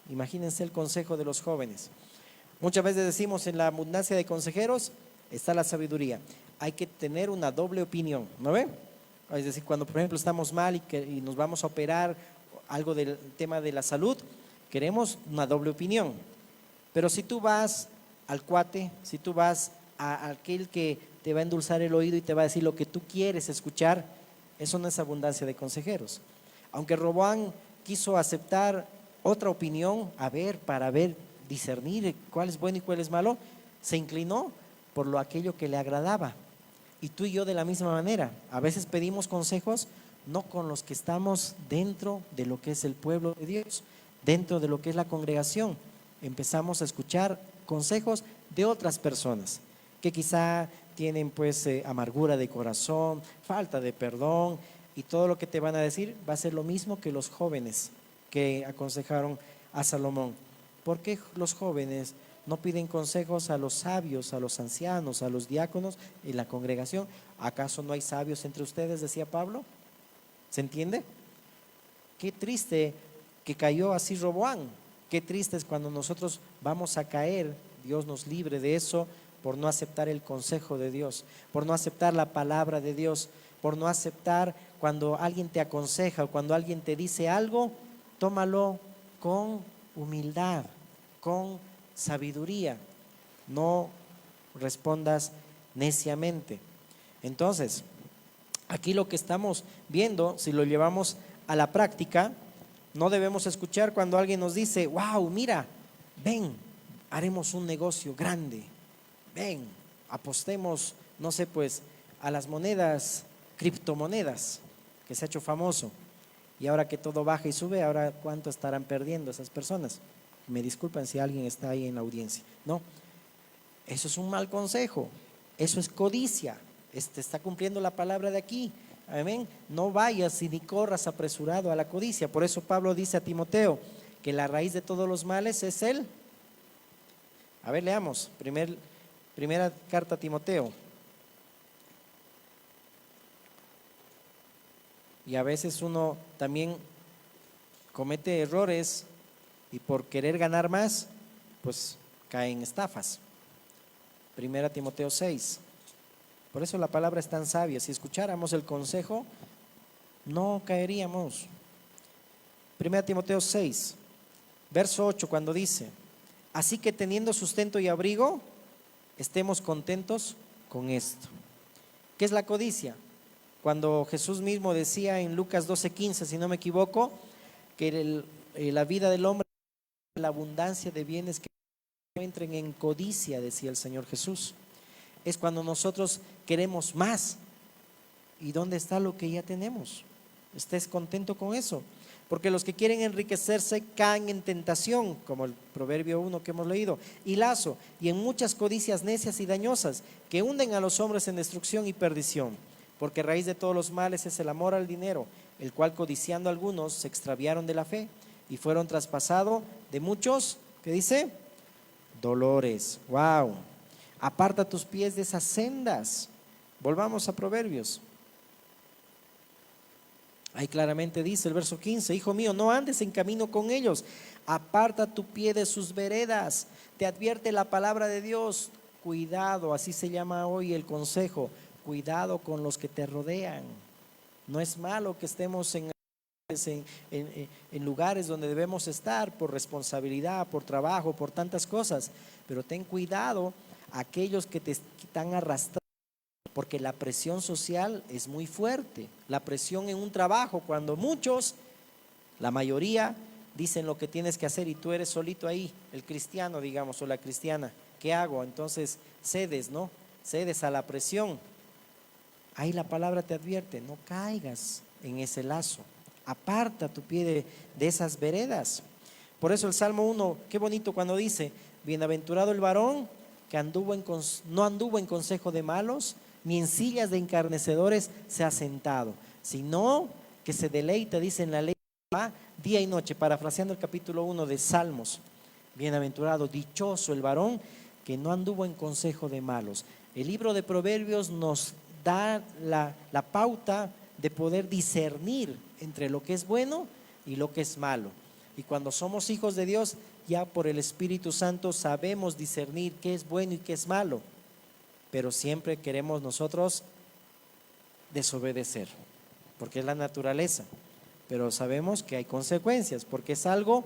Imagínense el consejo de los jóvenes. Muchas veces decimos: en la abundancia de consejeros está la sabiduría. Hay que tener una doble opinión, ¿no ve? Es decir, cuando por ejemplo estamos mal y nos vamos a operar algo del tema de la salud, queremos una doble opinión. Pero si tú vas al cuate, si tú vas a aquel que te va a endulzar el oído y te va a decir lo que tú quieres escuchar, eso no es abundancia de consejeros. Aunque Roboán quiso aceptar otra opinión, para ver, discernir cuál es bueno y cuál es malo, se inclinó por aquello que le agradaba. Y tú y yo de la misma manera, a veces pedimos consejos no con los que estamos dentro de lo que es el pueblo de Dios, dentro de lo que es la congregación. Empezamos a escuchar consejos de otras personas que quizá tienen pues amargura de corazón, falta de perdón, y todo lo que te van a decir va a ser lo mismo que los jóvenes que aconsejaron a Salomón. ¿Por qué los jóvenes no piden consejos a los sabios, a los ancianos, a los diáconos en la congregación? ¿Acaso no hay sabios entre ustedes?, decía Pablo. ¿Se entiende? Qué triste que cayó así Roboán. Qué triste es cuando nosotros vamos a caer, Dios nos libre de eso, por no aceptar el consejo de Dios, por no aceptar la palabra de Dios, por no aceptar cuando alguien te aconseja o cuando alguien te dice algo, tómalo con humildad, con sabiduría, no respondas neciamente. Entonces, aquí lo que estamos viendo, si lo llevamos a la práctica, no debemos escuchar cuando alguien nos dice: wow, mira, ven, haremos un negocio grande, ven, apostemos, no sé, pues a las monedas, criptomonedas, que se ha hecho famoso, y ahora que todo baja y sube, ahora cuánto estarán perdiendo esas personas. Me disculpan si alguien está ahí en la audiencia. No, eso es un mal consejo, eso es codicia. Está cumpliendo la palabra de aquí. Amén. No vayas y ni corras apresurado a la codicia. Por eso Pablo dice a Timoteo que la raíz de todos los males es el. A ver, leamos. Primera carta a Timoteo. Y a veces uno también comete errores y por querer ganar más, pues cae en estafas. Primera Timoteo 6. Por eso la palabra es tan sabia. Si escucháramos el consejo, no caeríamos. Primera Timoteo 6, verso 8, cuando dice: así que teniendo sustento y abrigo, estemos contentos con esto. ¿Qué es la codicia? Cuando Jesús mismo decía en Lucas 12:15, si no me equivoco, que la vida del hombre es la abundancia de bienes que no entren en codicia, decía el Señor Jesús. es cuando nosotros queremos más. ¿Y dónde está lo que ya tenemos? ¿Estés contento con eso? Porque los que quieren enriquecerse caen en tentación, como el Proverbio 1 que hemos leído, y lazo, y en muchas codicias necias y dañosas, que hunden a los hombres en destrucción y perdición. Porque raíz de todos los males es el amor al dinero, el cual codiciando algunos se extraviaron de la fe y fueron traspasados de muchos, ¿qué dice? Dolores. Wow. Aparta tus pies de esas sendas. Volvamos a Proverbios. Ahí claramente dice el verso 15, hijo mío, no andes en camino con ellos, aparta tu pie de sus veredas. Te advierte la palabra de Dios. Cuidado, así se llama hoy el consejo, cuidado con los que te rodean. No es malo que estemos en lugares donde debemos estar por responsabilidad, por trabajo, por tantas cosas, pero ten cuidado aquellos que te están arrastrando, porque la presión social es muy fuerte. La presión en un trabajo, cuando muchos, la mayoría, dicen lo que tienes que hacer y tú eres solito ahí, el cristiano, digamos, o la cristiana, ¿qué hago? Entonces cedes, ¿no? Cedes a la presión. Ahí la palabra te advierte, no caigas en ese lazo. Aparta tu pie de esas veredas. Por eso el Salmo 1, qué bonito cuando dice, bienaventurado el varón que no anduvo en consejo de malos, ni en sillas de encarnecedores se ha sentado, sino que se deleita, dice, en la ley día y noche, parafraseando el capítulo 1 de Salmos. Bienaventurado, dichoso el varón que no anduvo en consejo de malos. El libro de Proverbios nos da la pauta de poder discernir entre lo que es bueno y lo que es malo. Y cuando somos hijos de Dios, ya por el Espíritu Santo sabemos discernir qué es bueno y qué es malo, pero siempre queremos nosotros desobedecer, porque es la naturaleza, pero sabemos que hay consecuencias, porque es algo,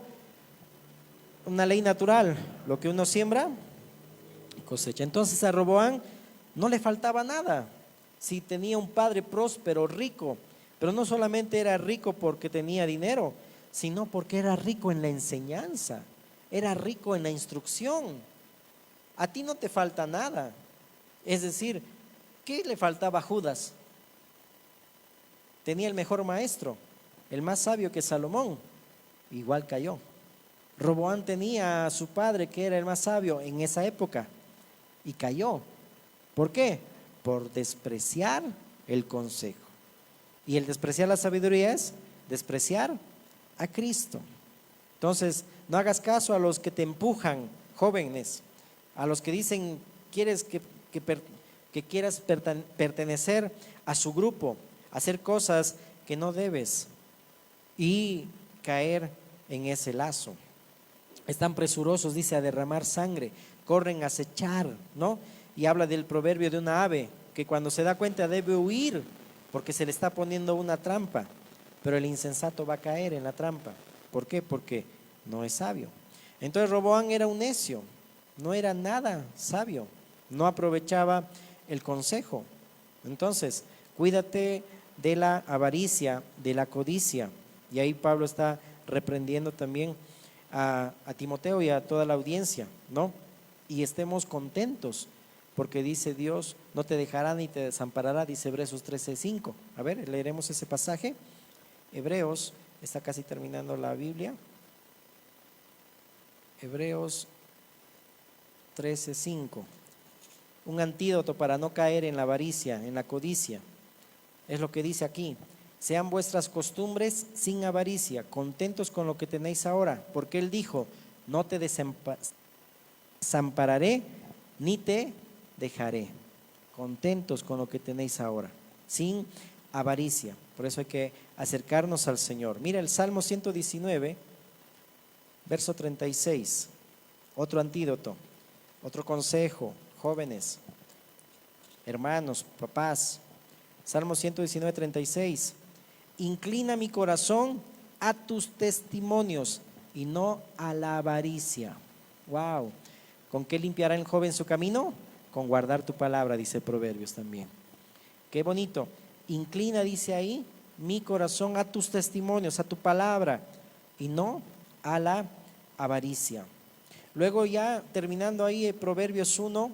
una ley natural, lo que uno siembra, cosecha. Entonces a Roboam no le faltaba nada, si tenía un padre próspero, rico, pero no solamente era rico porque tenía dinero, sino porque era rico en la enseñanza, era rico en la instrucción. A ti no te falta nada. Es decir, ¿qué le faltaba a Judas? Tenía el mejor maestro, el más sabio que Salomón, igual cayó. Roboam tenía a su padre que era el más sabio en esa época y cayó. ¿Por qué? Por despreciar el consejo. Y el despreciar la sabiduría es despreciar a Cristo. Entonces, no hagas caso a los que te empujan, jóvenes, a los que dicen quieres que quieras pertenecer a su grupo, hacer cosas que no debes y caer en ese lazo. Están presurosos, dice, a derramar sangre, corren a acechar, ¿no? Y habla del proverbio de una ave que cuando se da cuenta debe huir porque se le está poniendo una trampa, pero el insensato va a caer en la trampa. ¿Por qué? Porque no es sabio. Entonces Roboam era un necio, no era nada sabio, no aprovechaba el consejo. Entonces, cuídate de la avaricia, de la codicia. Y ahí Pablo está reprendiendo también a Timoteo y a toda la audiencia, ¿no? Y estemos contentos, porque dice Dios, no te dejará ni te desamparará, dice Hebreos 13:5. A ver, leeremos ese pasaje. Hebreos, está casi terminando la Biblia. Hebreos 13:5. Un antídoto para no caer en la avaricia, en la codicia. Es lo que dice aquí. Sean vuestras costumbres sin avaricia, contentos con lo que tenéis ahora, porque Él dijo, no te desampararé ni te dejaré. Contentos con lo que tenéis ahora, sin avaricia. Por eso hay que acercarnos al Señor. Mira el Salmo 119, verso 36. Otro antídoto, otro consejo, jóvenes, hermanos, papás. Salmo 119, 36. Inclina mi corazón a tus testimonios y no a la avaricia. Wow. ¿Con qué limpiará el joven su camino? Con guardar tu palabra, dice Proverbios también. Qué bonito. Inclina, dice ahí, mi corazón a tus testimonios, a tu palabra y no a la avaricia. Luego ya terminando ahí Proverbios 1,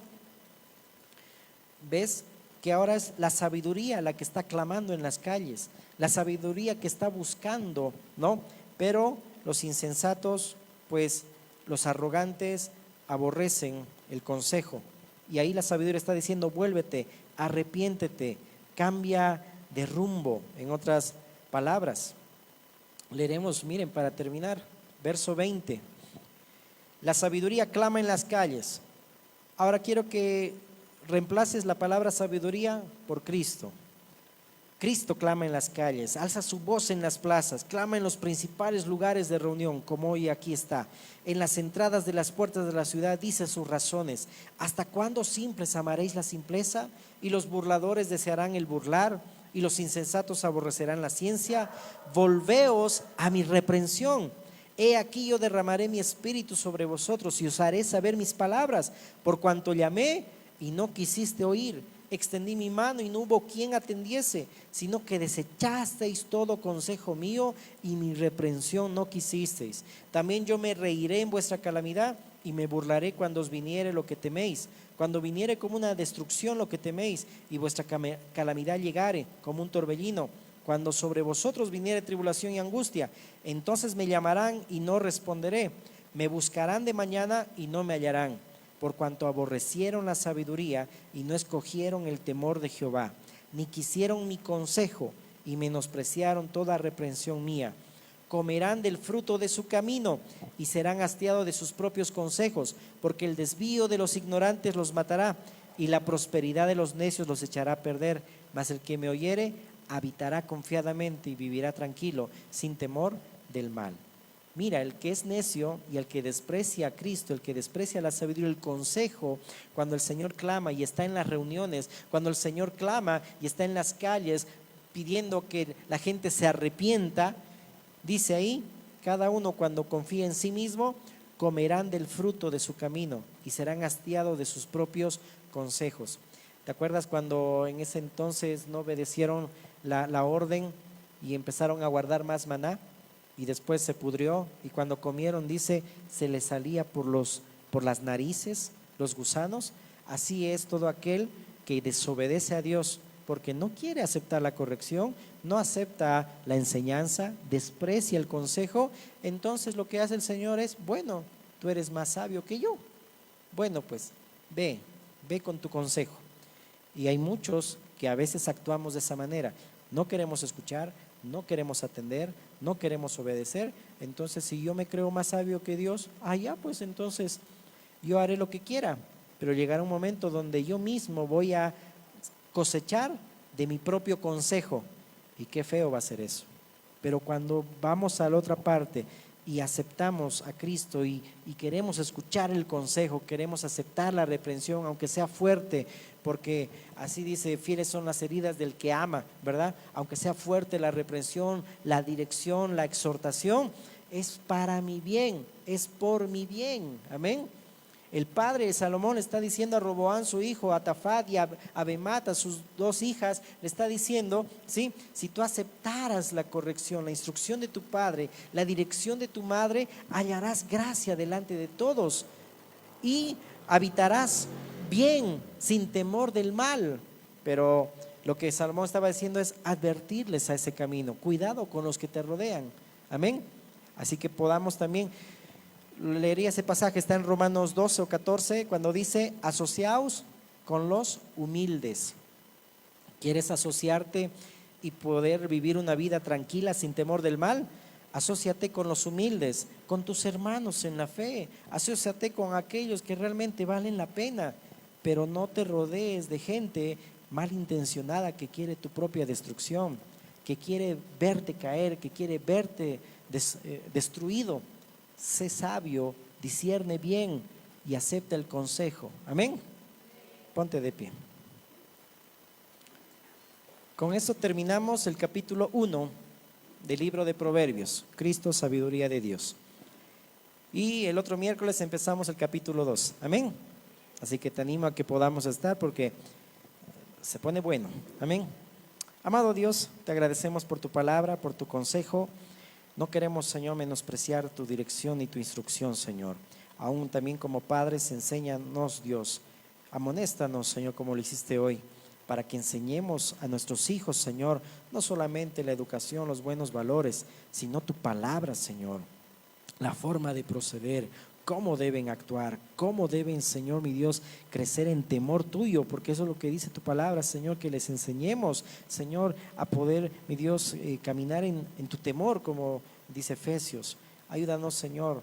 ¿Ves? Que ahora es la sabiduría la que está clamando en las calles, la sabiduría que está buscando, ¿no? Pero los insensatos, pues los arrogantes aborrecen el consejo. Y ahí la sabiduría está diciendo, vuélvete, arrepiéntete, cambia de rumbo. En otras palabras, leeremos, miren, para terminar, verso 20. La sabiduría clama en las calles. Ahora quiero que reemplaces la palabra sabiduría por Cristo. Cristo clama en las calles, alza su voz en las plazas, clama en los principales lugares de reunión, como hoy aquí está. En las entradas de las puertas de la ciudad dice sus razones. ¿Hasta cuándo simples amaréis la simpleza? Y los burladores desearán el burlar, y los insensatos aborrecerán la ciencia. Volveos a mi reprensión. He aquí yo derramaré mi espíritu sobre vosotros y os haré saber mis palabras, por cuanto llamé y no quisiste oír, extendí mi mano y no hubo quien atendiese, sino que desechasteis todo consejo mío y mi reprensión no quisisteis. También yo me reiré en vuestra calamidad y me burlaré cuando os viniere lo que teméis, cuando viniere como una destrucción lo que teméis y vuestra calamidad llegare como un torbellino. Cuando sobre vosotros viniere tribulación y angustia, entonces me llamarán y no responderé. Me buscarán de mañana y no me hallarán, por cuanto aborrecieron la sabiduría y no escogieron el temor de Jehová, ni quisieron mi consejo y menospreciaron toda reprensión mía. Comerán del fruto de su camino y serán hastiados de sus propios consejos, porque el desvío de los ignorantes los matará y la prosperidad de los necios los echará a perder. Mas el que me oyere habitará confiadamente y vivirá tranquilo, sin temor del mal. Mira, el que es necio y el que desprecia a Cristo, el que desprecia la sabiduría, el consejo, cuando el Señor clama y está en las reuniones, cuando el Señor clama y está en las calles pidiendo que la gente se arrepienta, dice ahí, cada uno cuando confía en sí mismo, comerán del fruto de su camino y serán hastiados de sus propios consejos. ¿Te acuerdas cuando en ese entonces no obedecieron la orden y empezaron a guardar más maná? Y después se pudrió y cuando comieron, dice, se les salía por las narices los gusanos. Así es todo aquel que desobedece a Dios porque no quiere aceptar la corrección, no acepta la enseñanza, desprecia el consejo. Entonces lo que hace el Señor es, bueno, tú eres más sabio que yo. Bueno, pues ve con tu consejo. Y hay muchos que a veces actuamos de esa manera. No queremos escuchar, no queremos atender, no queremos obedecer. Entonces, si yo me creo más sabio que Dios, ya, pues entonces yo haré lo que quiera. Pero llegará un momento donde yo mismo voy a cosechar de mi propio consejo. Y qué feo va a ser eso. Pero cuando vamos a la otra parte y aceptamos a Cristo y queremos escuchar el consejo, queremos aceptar la reprensión, aunque sea fuerte, porque así dice, fieles son las heridas del que ama, ¿verdad? Aunque sea fuerte la reprensión, la dirección, la exhortación, es para mi bien, es por mi bien, amén. El padre de Salomón le está diciendo a Roboán, su hijo, a Tafat y a Abemat, a sus dos hijas, le está diciendo, ¿sí? Si tú aceptaras la corrección, la instrucción de tu padre, la dirección de tu madre, hallarás gracia delante de todos y habitarás bien, sin temor del mal. Pero lo que Salomón estaba diciendo es advertirles a ese camino, cuidado con los que te rodean, amén. Así que podamos también, leería ese pasaje, está en Romanos 12 o 14, cuando dice, asociaos con los humildes. ¿Quieres asociarte y poder vivir una vida tranquila sin temor del mal? Asóciate con los humildes, con tus hermanos en la fe, asóciate con aquellos que realmente valen la pena, pero no te rodees de gente malintencionada que quiere tu propia destrucción, que quiere verte caer, que quiere verte destruido. Sé sabio, discierne bien y acepta el consejo. Amén. Ponte de pie. Con eso terminamos el capítulo 1 del libro de Proverbios, Cristo, sabiduría de Dios. Y el otro miércoles empezamos el capítulo 2. Amén. Así que te animo a que podamos estar porque se pone bueno. Amén. Amado Dios, te agradecemos por tu palabra, por tu consejo. No queremos, Señor, menospreciar tu dirección y tu instrucción, Señor. Aún también como padres, enséñanos, Dios, Amonéstanos, Señor, como lo hiciste hoy, para que enseñemos a nuestros hijos, Señor, no solamente la educación, los buenos valores, sino tu palabra, Señor, la forma de proceder, cómo deben actuar, cómo deben, Señor mi Dios, crecer en temor tuyo, porque eso es lo que dice tu palabra, Señor, que les enseñemos, Señor, a poder, mi Dios, caminar en tu temor, como dice Efesios. Ayúdanos, Señor,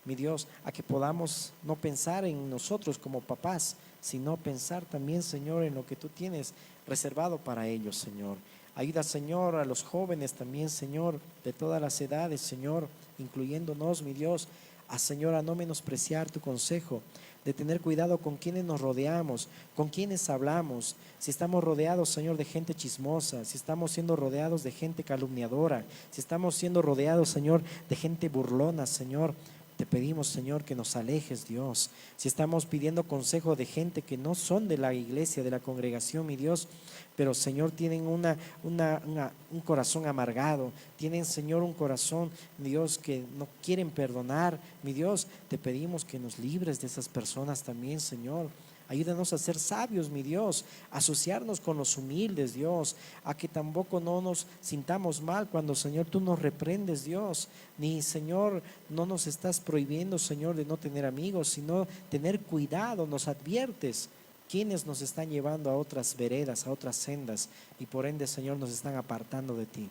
mi Dios, a que podamos no pensar en nosotros como papás, sino pensar también, Señor, en lo que tú tienes reservado para ellos, Señor. Ayuda, Señor, a los jóvenes también, Señor, de todas las edades, Señor, incluyéndonos, mi Dios, a, Señor, a no menospreciar tu consejo, de tener cuidado con quienes nos rodeamos, con quienes hablamos, si estamos rodeados, Señor, de gente chismosa, si estamos siendo rodeados de gente calumniadora, si estamos siendo rodeados, Señor, de gente burlona, Señor. Te pedimos, Señor, que nos alejes, Dios. Si estamos pidiendo consejo de gente que no son de la iglesia, de la congregación, mi Dios, pero, Señor, tienen un corazón amargado, tienen, Señor, un corazón, Dios, que no quieren perdonar, mi Dios, te pedimos que nos libres de esas personas también, Señor. Ayúdanos a ser sabios, mi Dios, a asociarnos con los humildes, Dios, a que tampoco no nos sintamos mal cuando, Señor, tú nos reprendes, Dios, ni, Señor, no nos estás prohibiendo, Señor, de no tener amigos, sino tener cuidado, nos adviertes quienes nos están llevando a otras veredas, a otras sendas, y por ende, Señor, nos están apartando de ti.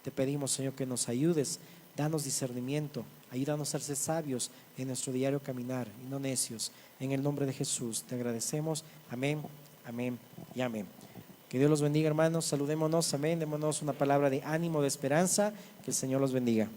Te pedimos, Señor, que nos ayudes, danos discernimiento, ayúdanos a ser sabios en nuestro diario caminar y no necios. En el nombre de Jesús te agradecemos. Amén, amén y amén. Que Dios los bendiga, hermanos. Saludémonos, amén. Démonos una palabra de ánimo, de esperanza. Que el Señor los bendiga.